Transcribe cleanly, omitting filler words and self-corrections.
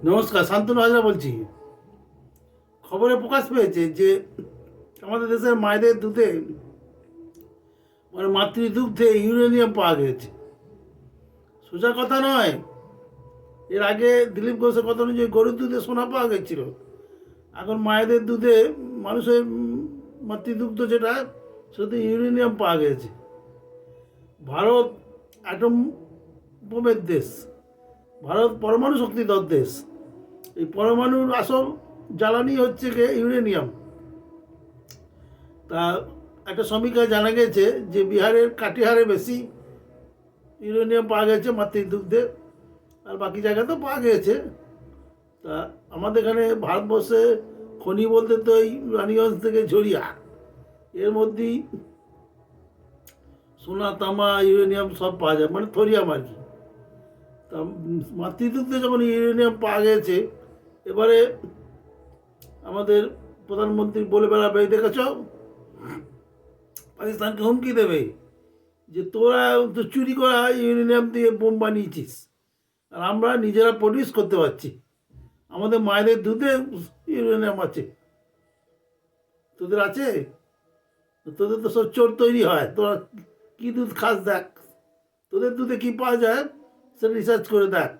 নমস্কার, শান্তনু হাজরা বলছি। খবরে প্রকাশ পেয়েছে যে আমাদের দেশের মায়েদের দুধে মানে মাতৃদুগ্ধে ইউরেনিয়াম পাওয়া গেছে। সোজা কথা নয়। এর আগে দিলীপ ঘোষের কথা অনুযায়ী গরুর দুধে সোনা পাওয়া গেছিল। এখন মায়েদের দুধে মানুষের মাতৃদুগ্ধ যেটা সেটাতে ইউরেনিয়াম পাওয়া গেছে। ভারত অ্যাটম বোমের দেশ, ভারত পরমাণু শক্তিধর দেশ। এই পরমাণুর আসল জ্বালানি হচ্ছে গিয়ে ইউরেনিয়াম। তা একটা সমীক্ষায় জানা গেছে যে বিহারের কাটিহারে বেশি ইউরেনিয়াম পাওয়া গেছে মাতৃদুগ্ধে, আর বাকি জায়গাতেও পাওয়া গেছে। তা আমাদের এখানে ভারতবর্ষে খনি বলতে তো এই রানীগঞ্জ থেকে ঝরিয়া, এর মধ্যেই সোনা তামা ইউরেনিয়াম সব পাওয়া যায়, মানে থোরিয়াম আর কি। তা মাতৃদুগ্ধে যখন ইউরেনিয়াম পাওয়া গেছে, এবারে আমাদের প্রধানমন্ত্রী বলে বেড়াবে, দেখেছ পাকিস্তানকে হুমকি দেবে যে তোরা তো চুরি করা ইউরেনিয়াম দিয়ে বোম বানিয়েছিস, আর আমরা নিজেরা প্রডিউস করতে পারছি, আমাদের মায়েদের দুধে ইউরেনিয়াম আছে। তোদের আছে? তোদের তো সব চোর তৈরি হয়। তোরা কী দুধ খাস দেখ, তোদের দুধে কী পাওয়া যায় সেটা রিসার্চ করে দেখ।